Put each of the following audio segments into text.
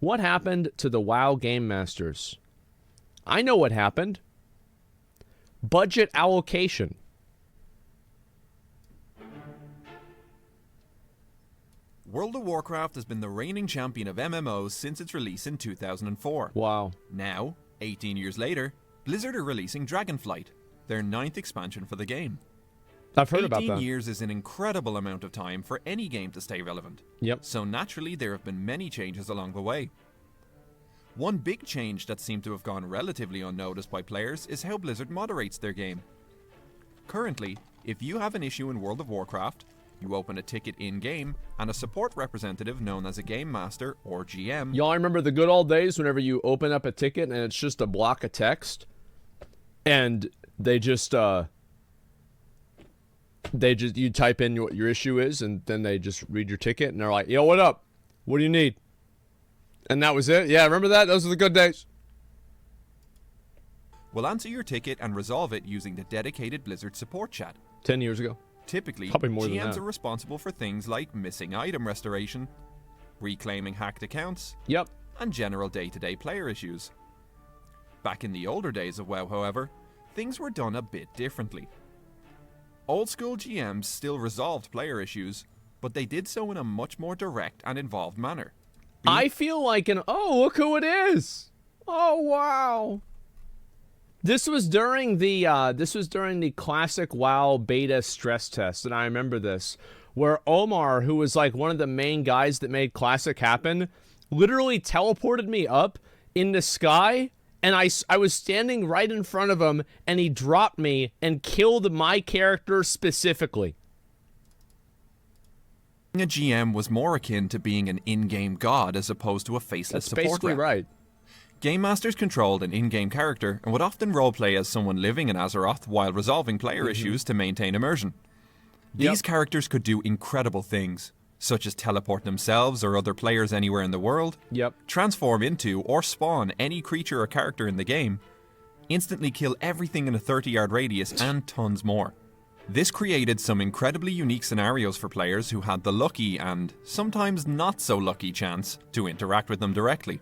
What happened to the WoW Game Masters? I know what happened. Budget allocation. World of Warcraft has been the reigning champion of MMOs since its release in 2004. Wow. Now, 18 years later, Blizzard are releasing Dragonflight, their 9th expansion for the game. I've heard about that. 18 years is an incredible amount of time for any game to stay relevant. Yep. So naturally, there have been many changes along the way. One big change that seemed to have gone relatively unnoticed by players is how Blizzard moderates their game. Currently, if you have an issue in World of Warcraft, you open a ticket in-game, and a support representative known as a Game Master, or GM... Y'all remember the good old days whenever you open up a ticket and it's just a block of text? And they just, you type in what your issue is, and then they just read your ticket, and they're like, yo, what up? What do you need? And that was it? Yeah, remember that? Those are the good days. Will answer your ticket and resolve it using the dedicated Blizzard support chat. 10 years ago. Typically, Probably more than GMs that. are responsible for things like missing item restoration, reclaiming hacked accounts, Yep. and general day-to-day player issues. Back in the older days of WoW, however, things were done a bit differently. Old-school GMs still resolved player issues, but they did so in a much more direct and involved manner. I feel like oh, look who it is. Oh, wow. This was during the classic WoW beta stress test, and I remember this, where Omar, who was like one of the main guys that made Classic happen, literally teleported me up in the sky, and I was standing right in front of him, and he dropped me and killed my character specifically. A GM was more akin to being an in-game god as opposed to a faceless support Basically rep. right. Game Masters controlled an in-game character and would often roleplay as someone living in Azeroth while resolving player issues to maintain immersion. These characters could do incredible things, such as teleport themselves or other players anywhere in the world, transform into or spawn any creature or character in the game, instantly kill everything in a 30-yard radius, and tons more. This created some incredibly unique scenarios for players who had the lucky and sometimes not so lucky chance to interact with them directly.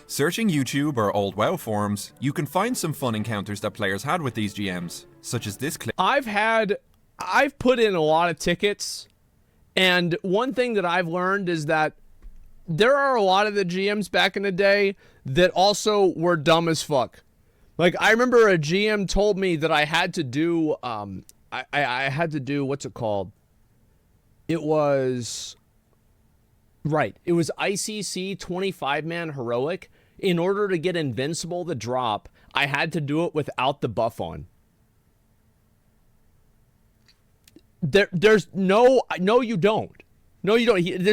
Searching YouTube or old WoW forums, you can find some fun encounters that players had with these GMs, such as this clip. I've put in a lot of tickets, and one thing that I've learned is that there are a lot of the GMs back in the day that also were dumb as fuck. Like, I remember a GM told me that I had to do, I had to do, what's it called? It was ICC 25-man heroic. In order to get Invincible to drop, I had to do it without the buff on. There's no, you don't. No, you don't.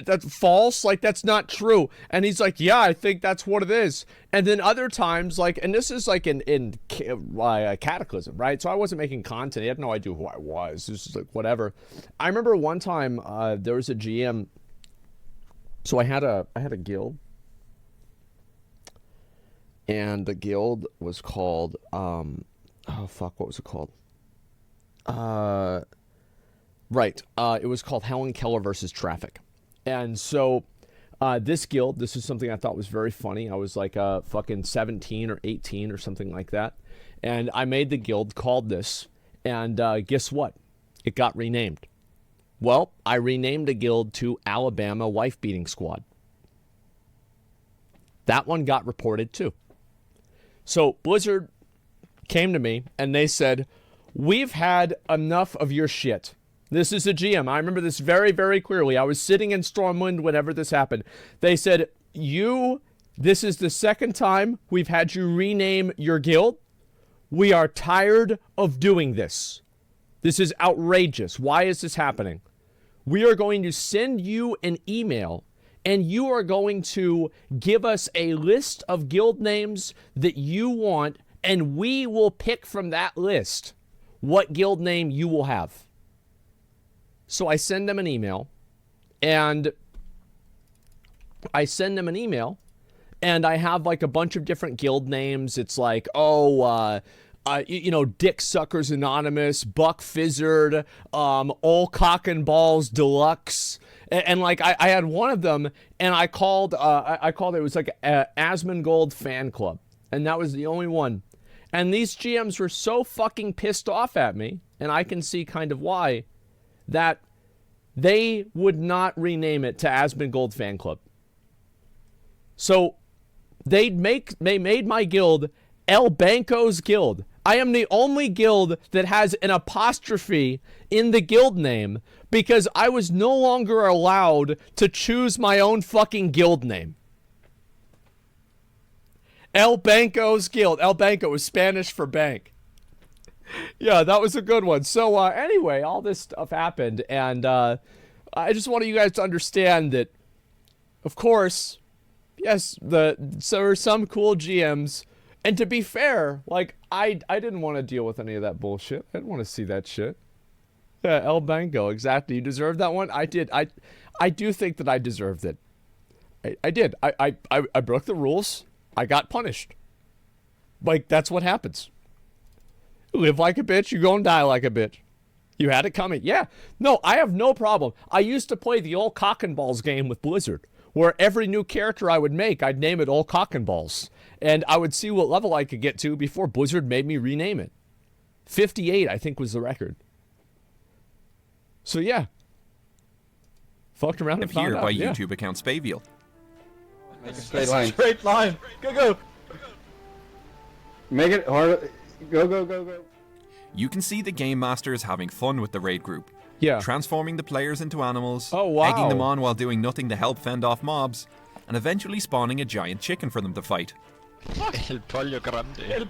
That's false. Like, that's not true. And he's like, yeah, I think that's what it is. And then other times, like, and this is like in Cataclysm, right? So I wasn't making content. He had no idea who I was. This is like whatever. I remember one time there was a GM. So I had a guild, and the guild was called what was it called? It was called Helen Keller versus Traffic. And so this guild, this is something I thought was very funny. I was like fucking 17 or 18 or something like that. And I made the guild called this. And guess what? It got renamed. Well, I renamed the guild to Alabama Wife Beating Squad. That one got reported too. So Blizzard came to me and they said, we've had enough of your shit. This is a GM. I remember this very, very clearly. I was sitting in Stormwind whenever this happened. They said, this is the second time we've had you rename your guild. We are tired of doing this. This is outrageous. Why is this happening? We are going to send you an email, and you are going to give us a list of guild names that you want, and we will pick from that list what guild name you will have. So I send them an email, and I have like a bunch of different guild names. It's like, Dick Suckers Anonymous, Buck Fizzard, All Cock and Balls Deluxe, And like I had one of them, and I called it was like a Asmongold fan club, and that was the only one. And these GMs were so fucking pissed off at me, and I can see kind of why, that they would not rename it to Asmongold fan club. So they made my guild El Banco's Guild. I am the only guild that has an apostrophe in the guild name because I was no longer allowed to choose my own fucking guild name. El Banco's Guild. El Banco is Spanish for bank. Yeah, that was a good one. So anyway, all this stuff happened, and I just wanted you guys to understand that, of course, yes, there are some cool GMs. And to be fair, like, I didn't want to deal with any of that bullshit. I didn't want to see that shit. Yeah, El Banco, exactly. You deserved that one? I did. I do think that I deserved it. I did. I broke the rules. I got punished. Like, that's what happens. Live like a bitch, you go and die like a bitch. You had it coming. Yeah. No, I have no problem. I used to play the old cock and balls game with Blizzard, where every new character I would make, I'd name it Old Cock and Balls. And I would see what level I could get to before Blizzard made me rename it. 58, I think, was the record. So, yeah. Fucked around and found here out. by Yeah. YouTube account Spaviel. Make a straight line. Straight line. Go. Make it harder. Go. You can see the Game Masters having fun with the raid group. Yeah. Transforming the players into animals, Oh, wow. egging them on while doing nothing to help fend off mobs, and eventually spawning a giant chicken for them to fight. El pollo grande.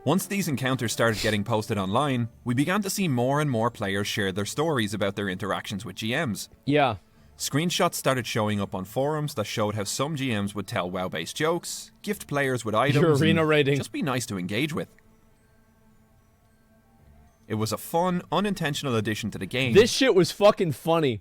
Once these encounters started getting posted online, we began to see more and more players share their stories about their interactions with GMs. Yeah. Screenshots started showing up on forums that showed how some GMs would tell WoW-based jokes, gift players with items, Your arena and rating. just be nice to engage with. It was a fun, unintentional addition to the game. This shit was fucking funny.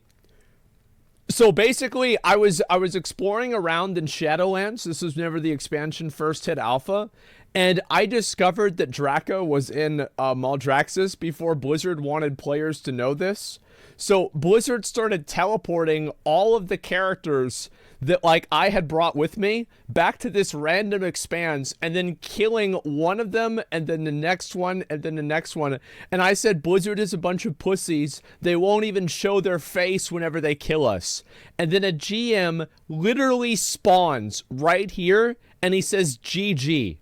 So basically, I was exploring around in Shadowlands. This was whenever the expansion first hit alpha, and I discovered that Draco was in Maldraxxus before Blizzard wanted players to know this. So Blizzard started teleporting all of the characters that, like, I had brought with me back to this random expanse, and then killing one of them, and then the next one, and then the next one. And I said, Blizzard is a bunch of pussies. They won't even show their face whenever they kill us. And then a GM literally spawns right here, and he says, GG.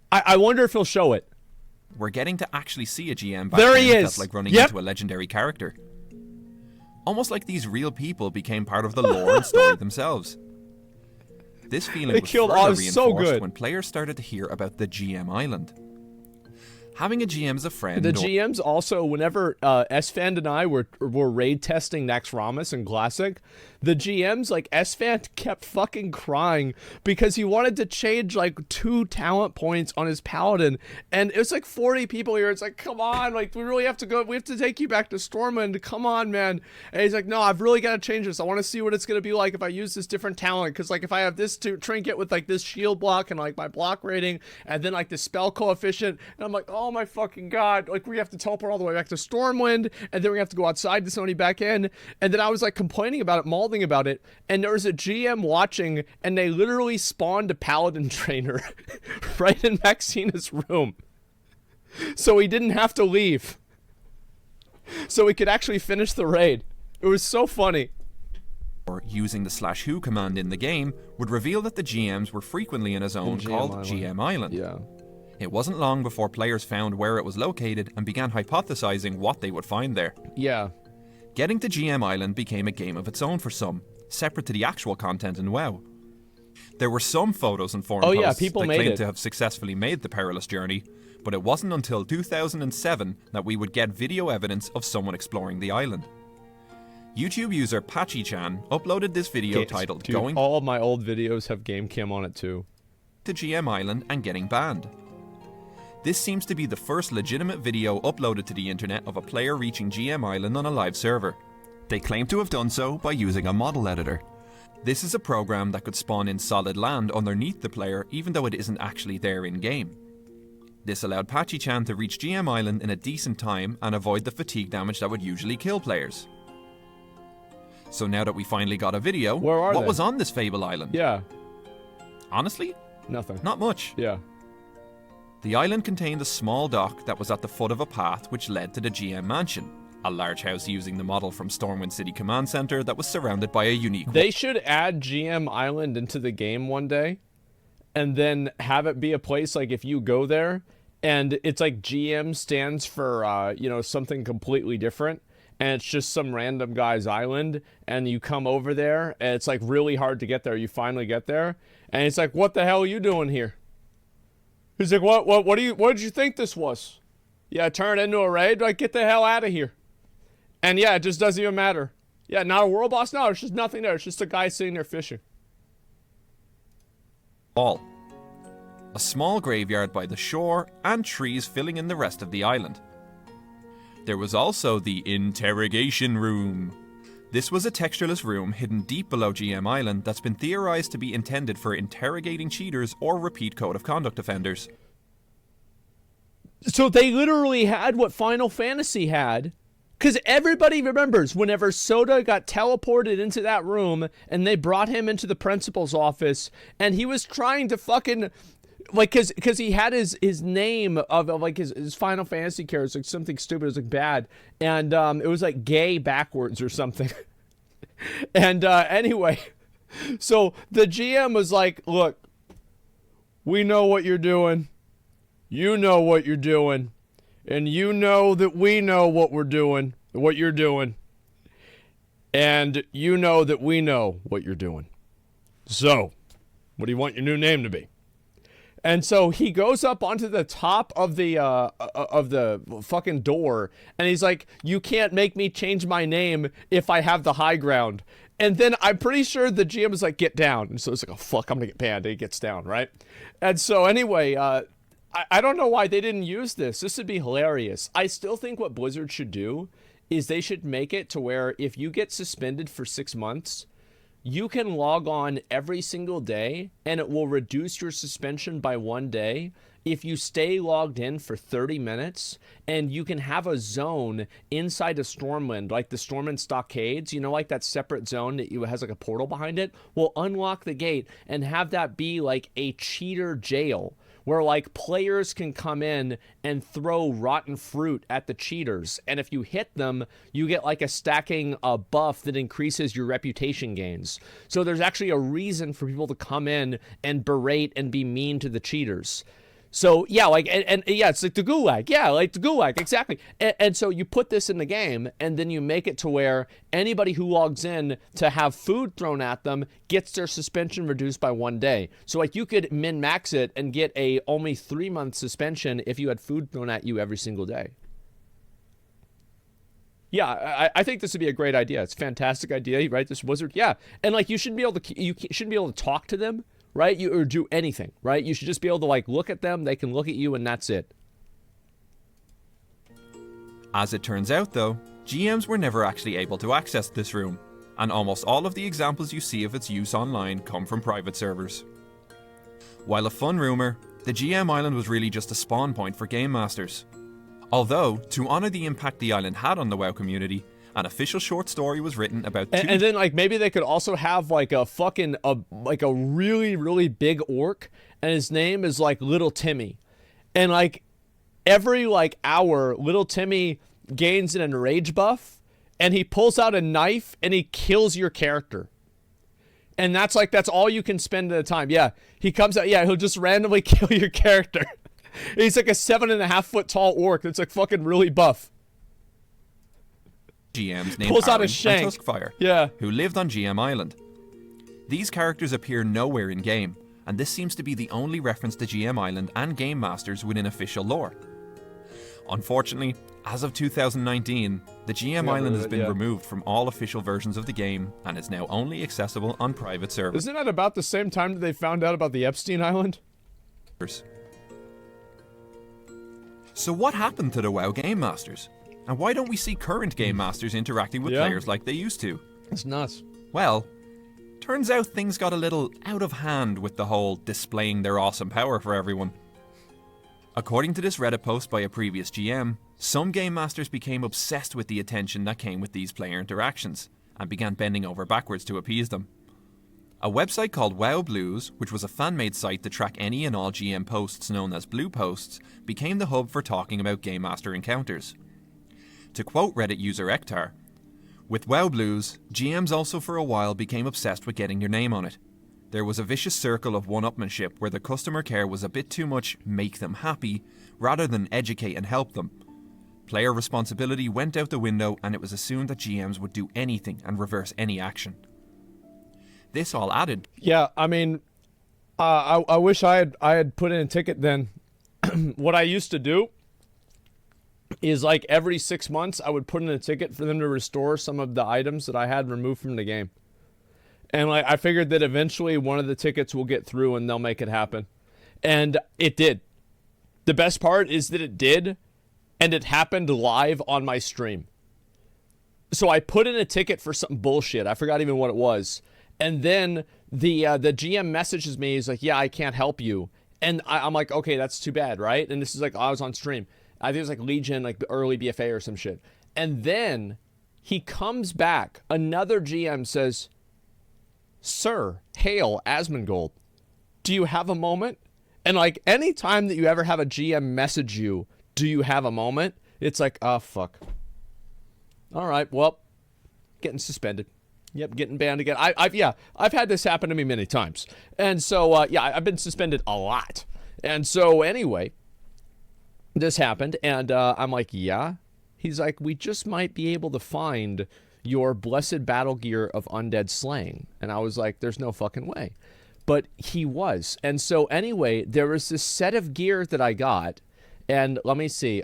I wonder if he'll show it. We're getting to actually see a GM back There he then. is. Felt like running Yep. into a legendary character. Almost like these real people became part of the lore and story themselves. This feeling They was killed further us reinforced so good. when players started to hear about the GM Island. Having a GM as a friend, The or GMs also, whenever SFan and I were raid testing Naxxramas in Classic, the GMs, like, SFan kept fucking crying because he wanted to change, like, 2 talent points on his Paladin. And it was like 40 people here. It's like, come on, like, we really have to go. We have to take you back to Stormwind. Come on, man. And he's like, no, I've really got to change this. I want to see what it's going to be like if I use this different talent. Because, like, if I have this trinket with, like, this shield block and, like, my block rating, and then, like, the spell coefficient, and I'm like, oh my fucking god, like, we have to teleport all the way back to Stormwind, and then we have to go outside to somebody back in. And then I was, like, complaining about it, malding about it, and there was a GM watching, and they literally spawned a Paladin trainer right in Maxina's room, so he didn't have to leave, so we could actually finish the raid. It was so funny. using the /who command in the game, would reveal that the GMs were frequently in a zone called GM Island. Yeah. It wasn't long before players found where it was located and began hypothesizing what they would find there. Yeah. Getting to GM Island became a game of its own for some, separate to the actual content in WoW. There were some photos and forum posts people that made claimed it. to have successfully made the perilous journey, but it wasn't until 2007 that we would get video evidence of someone exploring the island. YouTube user Patchy-chan uploaded this video titled Dude, Going all of my old videos have game cam on it too. to GM Island and Getting Banned. This seems to be the first legitimate video uploaded to the internet of a player reaching GM Island on a live server. They claim to have done so by using a model editor. This is a program that could spawn in solid land underneath the player even though it isn't actually there in-game. This allowed Patchy-chan to reach GM Island in a decent time and avoid the fatigue damage that would usually kill players. So now that we finally got a video, what was on this Fable Island? Yeah. Honestly? Nothing. Not much. Yeah. The island contained a small dock that was at the foot of a path which led to the GM Mansion, a large house using the model from Stormwind City Command Center that was surrounded by a unique... They should add GM Island into the game one day, and then have it be a place like if you go there, and it's like GM stands for, you know, something completely different, and it's just some random guy's island, and you come over there, and it's like really hard to get there. You finally get there, and it's like, what the hell are you doing here? He's like, what did you think this was? Yeah, turn it into a raid? Like, get the hell out of here. And yeah, it just doesn't even matter. Yeah, not a world boss? No, there's just nothing there. It's just a guy sitting there fishing. A small graveyard by the shore and trees filling in the rest of the island. There was also the interrogation room. This was a textureless room hidden deep below GM Island that's been theorized to be intended for interrogating cheaters or repeat code of conduct offenders. So they literally had what Final Fantasy had. Because everybody remembers whenever Soda got teleported into that room and they brought him into the principal's office and he was trying to fucking... Like, because he had his name of like his Final Fantasy character, like something stupid, it was like bad, and it was like gay backwards or something. And anyway, so the GM was like, look, we know what you're doing, you know what you're doing, and you know that we know what we're doing, what you're doing, and you know that we know what you're doing. So, what do you want your new name to be? And so he goes up onto the top of the fucking door, and he's like, you can't make me change my name if I have the high ground. And then I'm pretty sure the GM is like, get down. And so it's like, oh, fuck, I'm gonna get banned. And he gets down, right? And so anyway, I don't know why they didn't use this. This would be hilarious. I still think what Blizzard should do is they should make it to where if you get suspended for 6 months, you can log on every single day and it will reduce your suspension by 1 day if you stay logged in for 30 minutes, and you can have a zone inside of Stormwind, like the Stormwind Stockades, you know, like that separate zone that has like a portal behind it, will unlock the gate and have that be like a cheater jail, where like players can come in and throw rotten fruit at the cheaters, and if you hit them, you get like a stacking buff that increases your reputation gains. So there's actually a reason for people to come in and berate and be mean to the cheaters. So yeah, like, and yeah, it's like the Gulag. Yeah, like the Gulag, exactly. And so you put this in the game, and then you make it to where anybody who logs in to have food thrown at them gets their suspension reduced by 1 day. So like you could min-max it and get a only 3-month suspension if you had food thrown at you every single day. Yeah, I think this would be a great idea. It's a fantastic idea, right? This wizard, yeah. And like you shouldn't be able to talk to them, right? Or do anything, right? You should just be able to like look at them, they can look at you, and that's it. As it turns out though, GMs were never actually able to access this room, and almost all of the examples you see of its use online come from private servers. While a fun rumour, the GM Island was really just a spawn point for game masters. Although, to honour the impact the island had on the WoW community, an official short story was written about and then like maybe they could also have like a fucking like a really, really big orc, and his name is like Little Timmy, and like every like hour Little Timmy gains an enrage buff, and he pulls out a knife and he kills your character, and that's all you can spend at a time. Yeah, he comes out, yeah, he'll just randomly kill your character. He's like a 7.5 foot tall orc that's like fucking really buff. GMs named Pulls out a Aaron shank. and Tuskfire, Yeah, who lived on GM Island. These characters appear nowhere in game, and this seems to be the only reference to GM Island and game masters within official lore. Unfortunately, as of 2019, the GM Island has been removed from all official versions of the game and is now only accessible on private servers. Isn't that about the same time that they found out about the Epstein Island? So what happened to the WoW game masters? And why don't we see current game masters interacting with players like they used to? It's nuts. Well, turns out things got a little out of hand with the whole displaying their awesome power for everyone. According to this Reddit post by a previous GM, some game masters became obsessed with the attention that came with these player interactions, and began bending over backwards to appease them. A website called WoW's, which was a fan-made site to track any and all GM posts known as Blue Posts, became the hub for talking about Game Master encounters. To quote Reddit user Ektar, "With WoW's, GMs also for a while became obsessed with getting your name on it. There was a vicious circle of one-upmanship where the customer care was a bit too much make them happy, rather than educate and help them. Player responsibility went out the window and it was assumed that GMs would do anything and reverse any action." This all added. Yeah, I mean, I wish I had put in a ticket then. What I used to do is like every 6 months I would put in a ticket for them to restore some of the items that I had removed from the game. And like I figured that eventually one of the tickets will get through and they'll make it happen. And it did. The best part is that it did, and it happened live on my stream. So I put in a ticket for some bullshit. I forgot even what it was. And then the GM messages me. He's like, "Yeah, I can't help you." And I'm like, "Okay, that's too bad, right?" And this is like, I was on stream. I think it was like Legion, like the early BFA or some shit. And then he comes back. Another GM says, "Sir, hail Asmongold. Do you have a moment?" And like any time that you ever have a GM message you, "Do you have a moment?" It's like, oh, fuck. All right, well, getting suspended. Yep, getting banned again. I've had this happen to me many times. And so, I've been suspended a lot. And so, anyway, this happened, and I'm like, yeah? He's like, "We just might be able to find your blessed battle gear of undead slaying." And I was like, there's no fucking way. But he was. And so, anyway, there was this set of gear that I got, and let me see,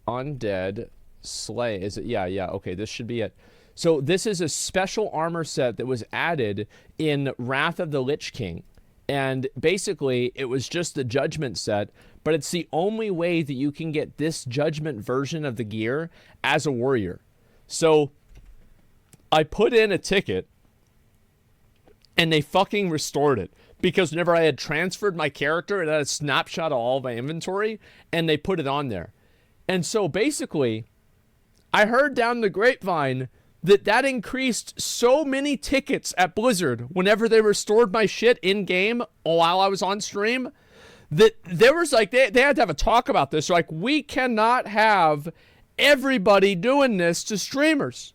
undead slay, is it? Yeah, okay, this should be it. So this is a special armor set that was added in Wrath of the Lich King. And basically, it was just the Judgment set, but it's the only way that you can get this Judgment version of the gear as a warrior. So I put in a ticket, and they fucking restored it. Because whenever I had transferred my character, it had a snapshot of all of my inventory, and they put it on there. And so basically, I heard down the grapevine that increased so many tickets at Blizzard whenever they restored my shit in-game while I was on stream, that there was like, they had to have a talk about this. Like, we cannot have everybody doing this to streamers.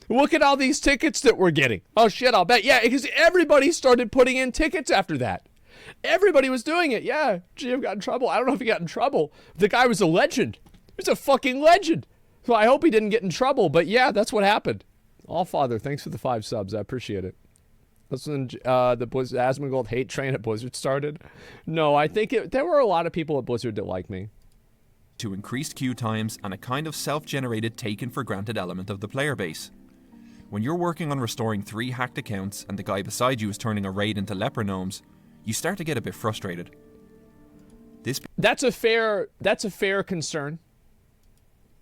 Look at all these tickets that we're getting. Oh, shit, I'll bet. Yeah, because everybody started putting in tickets after that. Everybody was doing it. Yeah, GM got in trouble. I don't know if he got in trouble. The guy was a legend. He was a fucking legend. So I hope he didn't get in trouble. But yeah, that's what happened. Allfather, thanks for the 5 subs. I appreciate it. That's when the Asmongold hate train at Blizzard started. No, I think there were a lot of people at Blizzard that like me. To increased queue times and a kind of self-generated taken-for-granted element of the player base. When you're working on restoring 3 hacked accounts and the guy beside you is turning a raid into leper gnomes, you start to get a bit frustrated. That's a fair concern.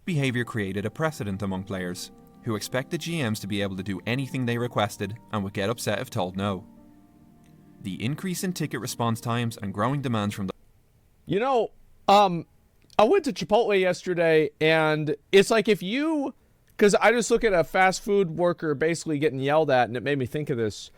Behavior created a precedent among players, who expected GMs to be able to do anything they requested and would get upset if told no. The increase in ticket response times and growing demands from the... You know, I went to Chipotle yesterday, and it's like if you... Because I just look at a fast food worker basically getting yelled at, and it made me think of this.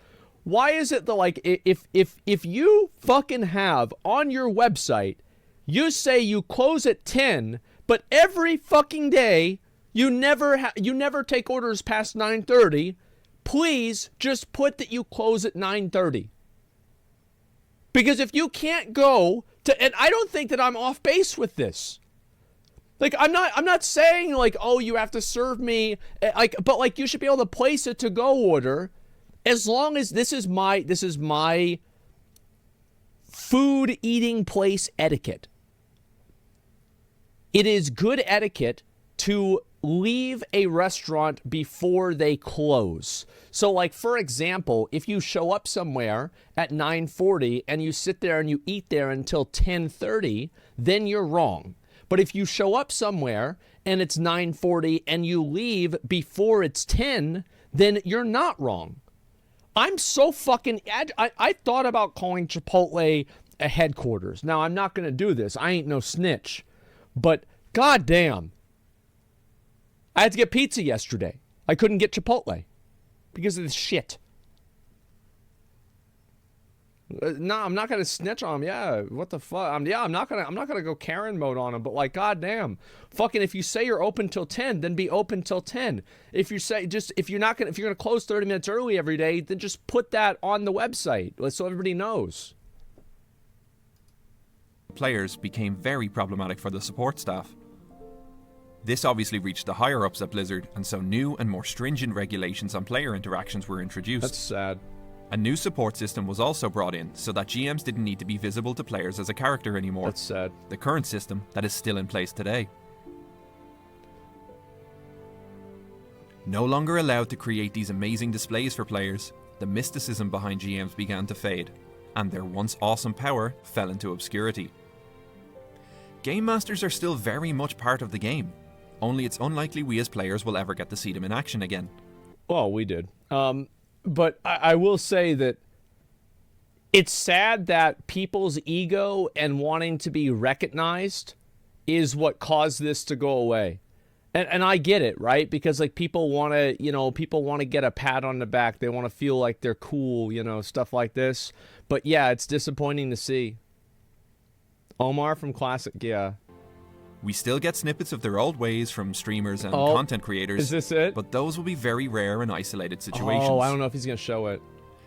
Why is it that, like, if you fucking have on your website, you say you close at 10, but every fucking day you never take orders past 9:30, please just put that you close at 9:30. Because if you can't go to, and I don't think that I'm off base with this. Like, I'm not saying like, oh, you have to serve me, like, but like you should be able to place a to-go order as long as this is my food eating place etiquette. It is good etiquette to leave a restaurant before they close. So like, for example, if you show up somewhere at 9:40 and you sit there and you eat there until 10:30, then you're wrong. But if you show up somewhere and it's 9:40 and you leave before it's 10, then you're not wrong. I'm so fucking... I thought about calling Chipotle a headquarters. Now, I'm not going to do this. I ain't no snitch. But goddamn, I had to get pizza yesterday. I couldn't get Chipotle because of this shit. No, I'm not gonna snitch on him. Yeah, what the fuck? I'm not gonna go Karen mode on him. But like, goddamn, fucking, if you say you're open till 10, then be open till 10. If you say if you're gonna close 30 minutes early every day, then just put that on the website so everybody knows. Players became very problematic for the support staff. This obviously reached the higher ups at Blizzard, and so new and more stringent regulations on player interactions were introduced. That's sad. A new support system was also brought in so that GMs didn't need to be visible to players as a character anymore. That's sad. The current system that is still in place today. No longer allowed to create these amazing displays for players, the mysticism behind GMs began to fade, and their once awesome power fell into obscurity. Game Masters are still very much part of the game, only it's unlikely we as players will ever get to see them in action again. Well, we did. But I will say that it's sad that people's ego and wanting to be recognized is what caused this to go away. And I get it, right? Because like people want to get a pat on the back. They want to feel like they're cool, stuff like this. But yeah, it's disappointing to see. Omar from Classic, yeah. We still get snippets of their old ways from streamers and content creators. Is this it? But those will be very rare and isolated situations. Oh, I don't know if he's going to show it.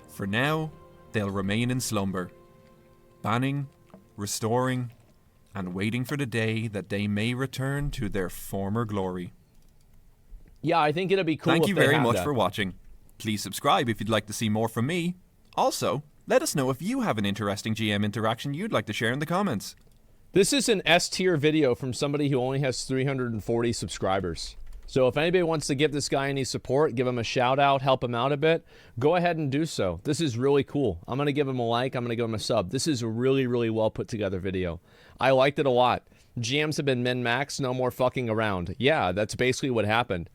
For now, they'll remain in slumber, banning, restoring, and waiting for the day that they may return to their former glory. Yeah, I think it'll be cool. Thank you if they very have much that. for watching. Please subscribe if you'd like to see more from me. Also, let us know if you have an interesting GM interaction you'd like to share in the comments. This is an S-tier video from somebody who only has 340 subscribers. So if anybody wants to give this guy any support, give him a shout out, help him out a bit, go ahead and do so. This is really cool. I'm going to give him a like. I'm going to give him a sub. This is a really, really well put together video. I liked it a lot. GMs have been min-maxed, no more fucking around. Yeah, that's basically what happened.